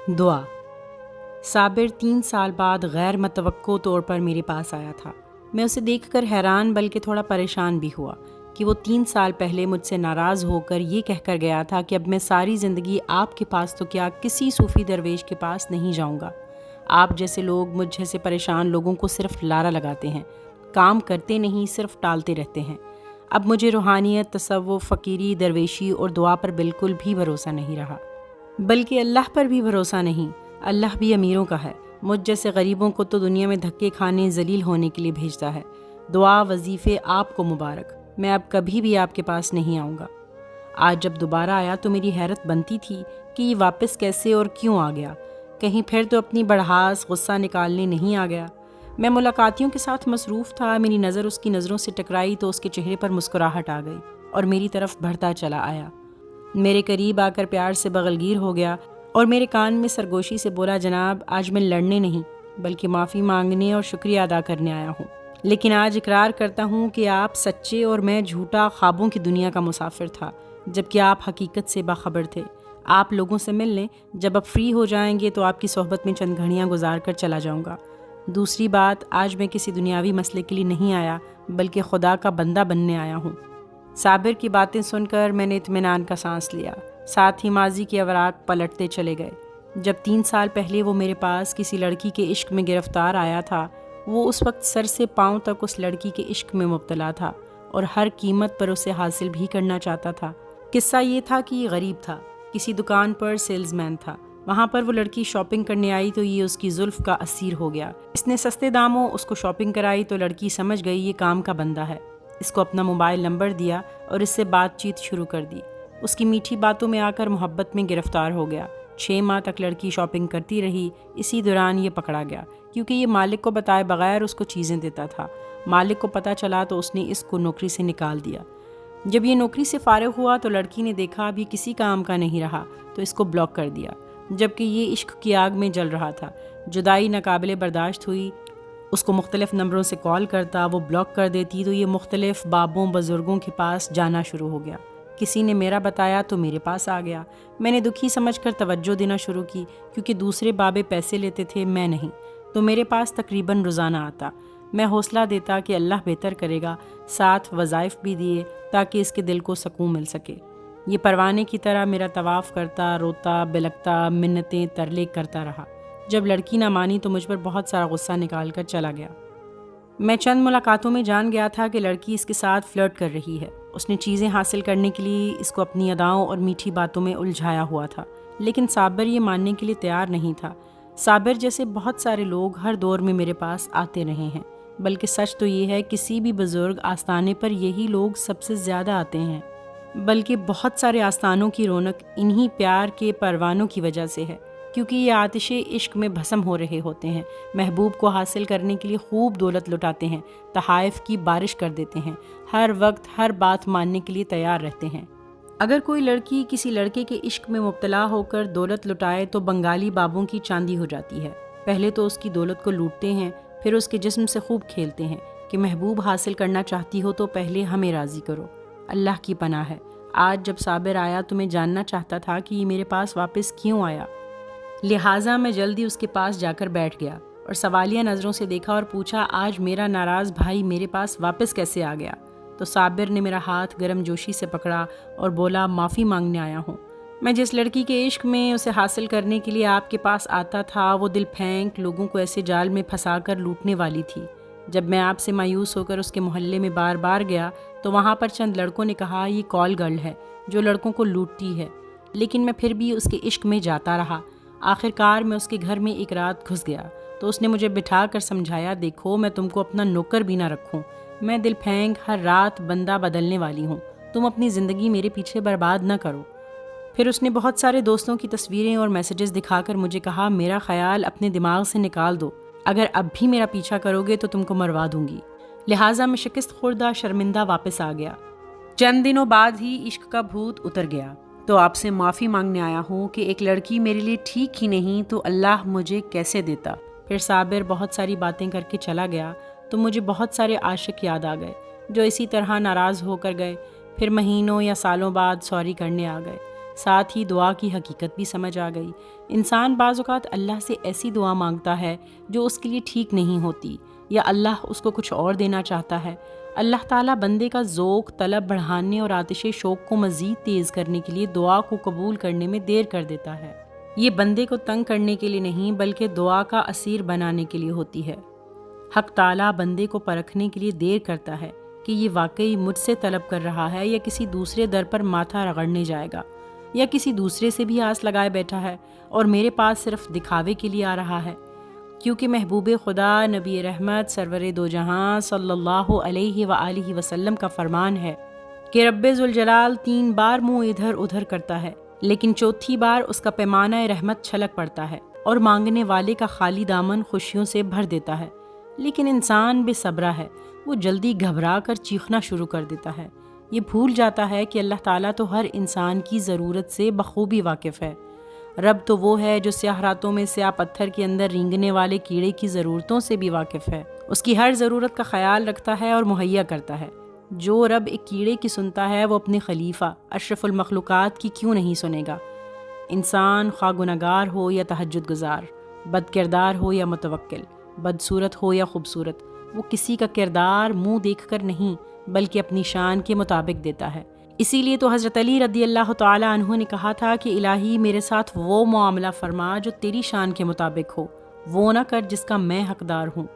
دعا۔ صابر 3 سال بعد غیر متوقع طور پر میرے پاس آیا تھا۔ میں اسے دیکھ کر حیران بلکہ تھوڑا پریشان بھی ہوا کہ وہ 3 سال پہلے مجھ سے ناراض ہو کر یہ کہہ کر گیا تھا کہ اب میں ساری زندگی آپ کے پاس تو کیا کسی صوفی درویش کے پاس نہیں جاؤں گا۔ آپ جیسے لوگ مجھ جیسے پریشان لوگوں کو صرف لارا لگاتے ہیں، کام کرتے نہیں، صرف ٹالتے رہتے ہیں۔ اب مجھے روحانیت، تصوف، فقیری، درویشی اور دعا پر بالکل بھی بھروسہ نہیں رہا، بلکہ اللہ پر بھی بھروسہ نہیں۔ اللہ بھی امیروں کا ہے، مجھ جیسے غریبوں کو تو دنیا میں دھکے کھانے، ذلیل ہونے کے لیے بھیجتا ہے۔ دعا، وظیفے آپ کو مبارک، میں اب کبھی بھی آپ کے پاس نہیں آؤں گا۔ آج جب دوبارہ آیا تو میری حیرت بنتی تھی کہ یہ واپس کیسے اور کیوں آ گیا، کہیں پھر تو اپنی بڑھاس، غصہ نکالنے نہیں آ گیا۔ میں ملاقاتیوں کے ساتھ مصروف تھا، میری نظر اس کی نظروں سے ٹکرائی تو اس کے چہرے پر مسکراہٹ آ گئی اور میری طرف بڑھتا چلا آیا۔ میرے قریب آ کر پیار سے بغلگیر ہو گیا اور میرے کان میں سرگوشی سے بولا، جناب آج میں لڑنے نہیں بلکہ معافی مانگنے اور شکریہ ادا کرنے آیا ہوں، لیکن آج اقرار کرتا ہوں کہ آپ سچے اور میں جھوٹا خوابوں کی دنیا کا مسافر تھا، جبکہ آپ حقیقت سے باخبر تھے۔ آپ لوگوں سے مل لیں، جب آپ فری ہو جائیں گے تو آپ کی صحبت میں چند گھڑیاں گزار کر چلا جاؤں گا۔ دوسری بات، آج میں کسی دنیاوی مسئلے کے لیے نہیں آیا بلکہ خدا کا بندہ بننے آیا ہوں۔ صابر کی باتیں سن کر میں نے اطمینان کا سانس لیا، ساتھ ہی ماضی کے اوراق پلٹتے چلے گئے۔ جب 3 سال پہلے وہ میرے پاس کسی لڑکی کے عشق میں گرفتار آیا تھا، وہ اس وقت سر سے پاؤں تک اس لڑکی کے عشق میں مبتلا تھا اور ہر قیمت پر اسے حاصل بھی کرنا چاہتا تھا۔ قصہ یہ تھا کہ یہ غریب تھا، کسی دکان پر سیلز مین تھا۔ وہاں پر وہ لڑکی شاپنگ کرنے آئی تو یہ اس کی زلف کا اسیر ہو گیا۔ اس نے سستے داموں اس کو شاپنگ کرائی تو لڑکی سمجھ گئی یہ کام کا بندہ ہے، اس کو اپنا موبائل نمبر دیا اور اس سے بات چیت شروع کر دی۔ اس کی میٹھی باتوں میں آ کر محبت میں گرفتار ہو گیا۔ 6 ماہ تک لڑکی شاپنگ کرتی رہی۔ اسی دوران یہ پکڑا گیا کیونکہ یہ مالک کو بتائے بغیر اس کو چیزیں دیتا تھا۔ مالک کو پتہ چلا تو اس نے اس کو نوکری سے نکال دیا۔ جب یہ نوکری سے فارغ ہوا تو لڑکی نے دیکھا ابھی کسی کام کا نہیں رہا تو اس کو بلاک کر دیا، جبکہ یہ عشق کی آگ میں جل رہا تھا۔ جدائی ناقابل برداشت ہوئی، اس کو مختلف نمبروں سے کال کرتا، وہ بلاک کر دیتی تو یہ مختلف بابوں بزرگوں کے پاس جانا شروع ہو گیا۔ کسی نے میرا بتایا تو میرے پاس آ گیا۔ میں نے دکھی سمجھ کر توجہ دینا شروع کی، کیونکہ دوسرے بابے پیسے لیتے تھے، میں نہیں، تو میرے پاس تقریباً روزانہ آتا۔ میں حوصلہ دیتا کہ اللہ بہتر کرے گا، ساتھ وظائف بھی دیے تاکہ اس کے دل کو سکون مل سکے۔ یہ پروانے کی طرح میرا طواف کرتا، روتا، بلکتا، منتیں ترلے کرتا رہا۔ جب لڑکی نہ مانی تو مجھ پر بہت سارا غصہ نکال کر چلا گیا۔ میں چند ملاقاتوں میں جان گیا تھا کہ لڑکی اس کے ساتھ فلرٹ کر رہی ہے۔ اس نے چیزیں حاصل کرنے کے لیے اس کو اپنی اداؤں اور میٹھی باتوں میں الجھایا ہوا تھا، لیکن صابر یہ ماننے کے لیے تیار نہیں تھا۔ صابر جیسے بہت سارے لوگ ہر دور میں میرے پاس آتے رہے ہیں، بلکہ سچ تو یہ ہے کسی بھی بزرگ آستانے پر یہی لوگ سب سے زیادہ آتے ہیں، بلکہ بہت سارے آستانوں کی رونق انہی پیار کے پروانوں کی وجہ سے ہے، کیونکہ یہ آتش عشق میں بھسم ہو رہے ہوتے ہیں، محبوب کو حاصل کرنے کے لیے خوب دولت لٹاتے ہیں، تحائف کی بارش کر دیتے ہیں، ہر وقت ہر بات ماننے کے لیے تیار رہتے ہیں۔ اگر کوئی لڑکی کسی لڑکے کے عشق میں مبتلا ہو کر دولت لٹائے تو بنگالی بابوں کی چاندی ہو جاتی ہے۔ پہلے تو اس کی دولت کو لوٹتے ہیں، پھر اس کے جسم سے خوب کھیلتے ہیں کہ محبوب حاصل کرنا چاہتی ہو تو پہلے ہمیں راضی کرو۔ اللہ کی پناہ ہے، آج جب صابر آیا تو میں جاننا چاہتا تھا کہ یہ میرے پاس واپس کیوں آیا، لہٰذا میں جلدی اس کے پاس جا کر بیٹھ گیا اور سوالیہ نظروں سے دیکھا اور پوچھا، آج میرا ناراض بھائی میرے پاس واپس کیسے آ گیا؟ تو صابر نے میرا ہاتھ گرم جوشی سے پکڑا اور بولا، معافی مانگنے آیا ہوں۔ میں جس لڑکی کے عشق میں اسے حاصل کرنے کے لیے آپ کے پاس آتا تھا، وہ دل پھینک لوگوں کو ایسے جال میں پھنسا کر لوٹنے والی تھی۔ جب میں آپ سے مایوس ہو کر اس کے محلے میں بار بار گیا تو وہاں پر چند لڑکوں نے کہا یہ کال گرل ہے جو لڑکوں کو لوٹتی ہے، لیکن میں پھر بھی اس کے عشق میں جاتا رہا۔ آخر کار میں اس کے گھر میں ایک رات گھس گیا تو اس نے مجھے بٹھا کر سمجھایا، دیکھو میں تم کو اپنا نوکر بھی نہ رکھوں، میں دل پھینک ہر رات بندہ بدلنے والی ہوں، تم اپنی زندگی میرے پیچھے برباد نہ کرو۔ پھر اس نے بہت سارے دوستوں کی تصویریں اور میسیجز دکھا کر مجھے کہا، میرا خیال اپنے دماغ سے نکال دو، اگر اب بھی میرا پیچھا کرو گے تو تم کو مروا دوں گی۔ لہٰذا میں شکست خوردہ شرمندہ واپس آ گیا۔ چند دنوں بعد ہی عشق کا بھوت اتر گیا، تو آپ سے معافی مانگنے آیا ہوں کہ ایک لڑکی میرے لیے ٹھیک ہی نہیں تو اللہ مجھے کیسے دیتا۔ پھر صابر بہت ساری باتیں کر کے چلا گیا تو مجھے بہت سارے عاشق یاد آ گئے جو اسی طرح ناراض ہو کر گئے، پھر مہینوں یا سالوں بعد سوری کرنے آ گئے۔ ساتھ ہی دعا کی حقیقت بھی سمجھ آ گئی۔ انسان بعض اوقات اللہ سے ایسی دعا مانگتا ہے جو اس کے لیے ٹھیک نہیں ہوتی، یا اللہ اس کو کچھ اور دینا چاہتا ہے۔ اللہ تعالیٰ بندے کا ذوق، طلب بڑھانے اور آتش شوق کو مزید تیز کرنے کے لیے دعا کو قبول کرنے میں دیر کر دیتا ہے۔ یہ بندے کو تنگ کرنے کے لیے نہیں بلکہ دعا کا اسیر بنانے کے لیے ہوتی ہے۔ حق تعالیٰ بندے کو پرکھنے کے لیے دیر کرتا ہے کہ یہ واقعی مجھ سے طلب کر رہا ہے یا کسی دوسرے در پر ماتھا رگڑنے جائے گا، یا کسی دوسرے سے بھی آس لگائے بیٹھا ہے اور میرے پاس صرف دکھاوے کے لیے آ رہا ہے۔ کیونکہ محبوب خدا نبی رحمت سرور دو جہاں صلی اللہ علیہ وآلہ وسلم کا فرمان ہے کہ رب ذوالجلال 3 بار منہ ادھر ادھر کرتا ہے، لیکن چوتھی بار اس کا پیمانہ رحمت چھلک پڑتا ہے اور مانگنے والے کا خالی دامن خوشیوں سے بھر دیتا ہے۔ لیکن انسان بے صبرا ہے، وہ جلدی گھبرا کر چیخنا شروع کر دیتا ہے۔ یہ بھول جاتا ہے کہ اللہ تعالیٰ تو ہر انسان کی ضرورت سے بخوبی واقف ہے۔ رب تو وہ ہے جو سیاہ راتوں میں سیاہ پتھر کے اندر رینگنے والے کیڑے کی ضرورتوں سے بھی واقف ہے، اس کی ہر ضرورت کا خیال رکھتا ہے اور مہیا کرتا ہے۔ جو رب ایک کیڑے کی سنتا ہے وہ اپنے خلیفہ اشرف المخلوقات کی کیوں نہیں سنے گا؟ انسان خواہ گنہگار ہو یا تہجد گزار، بد کردار ہو یا متوکل، بدصورت ہو یا خوبصورت، وہ کسی کا کردار منہ دیکھ کر نہیں بلکہ اپنی شان کے مطابق دیتا ہے۔ اسی لیے تو حضرت علی رضی اللہ تعالیٰ عنہ نے کہا تھا کہ الہی میرے ساتھ وہ معاملہ فرما جو تیری شان کے مطابق ہو، وہ نہ کر جس کا میں حقدار ہوں۔